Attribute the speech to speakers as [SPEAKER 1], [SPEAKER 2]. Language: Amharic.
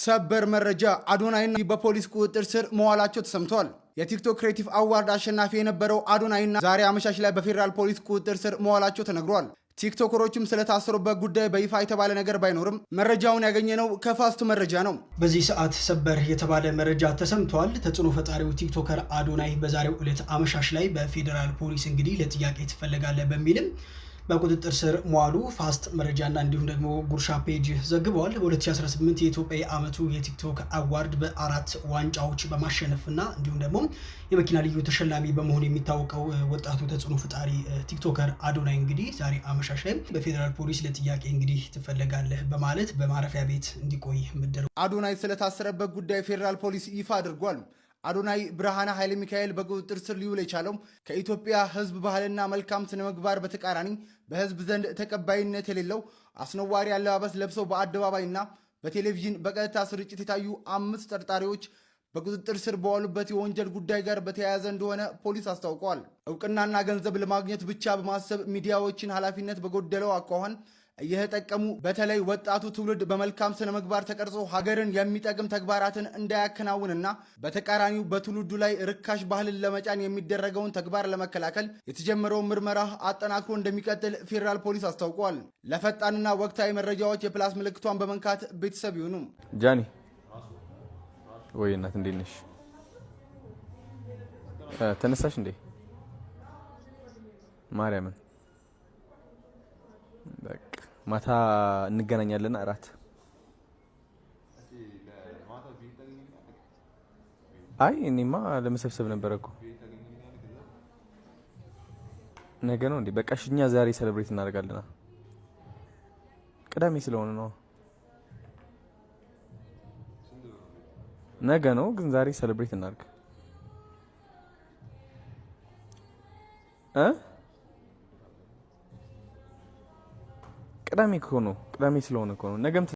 [SPEAKER 1] ሰበር መረጃ አዶናይና በፖሊስ ቁጥጥር ስር መዋላቸው ተሰምቷል። የቲክቶክ ክሬቲቭ አዋርድ አሸናፊ የነበረው አዶናይና ዛሬ አመሻሽ ላይ በፌደራል ፖሊስ ቁጥጥር ስር መዋላቸው ተነግሯል። ቲክቶከሮችም ስለታሰሩበት ጉዳይ በይፋ የተባለ ነገር ባይኖርም መረጃውን ያገኘነው ከፋስት መረጃ ነው።
[SPEAKER 2] በዚህ ሰዓት ሰበር የተባለ መረጃ ተሰምቷል። ተጽዕኖ ፈጣሪው ቲክቶከር አዶናይ በዛሬው ዕለት አመሻሽ ላይ በፌደራል ፖሊስ እንግዲህ ለጥያቄ ትፈልጋለህ በሚልም በቁጥጥር ስር መዋሉ ፋስት መረጃና እንዲሁም ደግሞ ጉርሻ ፔጅ ዘግበዋል። በ2018 የኢትዮጵያ ዓመቱ የቲክቶክ አዋርድ በ4 ዋንጫዎች በማሸነፍና እንዲሁም ደግሞ የመኪና ልዩ ተሸላሚ በመሆን የሚታወቀው ወጣቱ ተጽዕኖ ፈጣሪ ቲክቶከር አዶናይ እንግዲህ ዛሬ አመሻሽ ላይ በፌደራል ፖሊስ ለጥያቄ እንግዲህ ትፈልጋለህ በማለት በማረፊያ ቤት እንዲቆይ መደረጉ
[SPEAKER 1] አዶናይ ስለታሰረበት ጉዳይ ፌደራል ፖሊስ ይፋ አድርጓል። አዶናይ ብርሃነ ኃይለ ሚካኤል በቁጥጥር ስር ሊውል የቻለው ከኢትዮጵያ ሕዝብ ባህልና መልካም ስነ ምግባር በተቃራኒ በሕዝብ ዘንድ ተቀባይነት የሌለው አስነዋሪ አለባበስ ለብሰው በአደባባይና በቴሌቪዥን በቀጥታ ስርጭት የታዩ 5 ተጠርጣሪዎች በቁጥጥር ስር በዋሉበት የወንጀል ጉዳይ ጋር በተያያዘ እንደሆነ ፖሊስ አስታውቋል። እውቅናና ገንዘብ ለማግኘት ብቻ በማሰብ ሚዲያዎችን ኃላፊነት በጎደለው አኳኋን እየተጠቀሙ በተለይ ወጣቱ ትውልድ በመልካም ስነ ምግባር ተቀርጾ ሀገርን የሚጠቅም ተግባራትን እንዳያከናውንና በተቃራኒው በትውልዱ ላይ ርካሽ ባህልን ለመጫን የሚደረገውን ተግባር ለመከላከል የተጀመረውን ምርመራ አጠናክሮ እንደሚቀጥል ፌዴራል ፖሊስ አስታውቋል። ለፈጣንና ወቅታዊ መረጃዎች የፕላስ ምልክቷን በመንካት ቤተሰብ ይሁኑ።
[SPEAKER 3] ጃኒ ወይ እናት እንዴት ነሽ? ተነሳሽ እንዴ? ማርያምን በቃ ማታ እንገናኛለን አራት። አይ እኔማ ለመሰብሰብ ነበር እኮ ነገ ነው እንዴ? በቃ እኛ ዛሬ ሴሌብሬት እናደርጋለን። ቅዳሜ ስለሆነ ነው። ነገ ነው ግን ዛሬ ሴሌብሬት እናድርግ። ቅዳሜ ስለሆነ እኮ ነው ነገም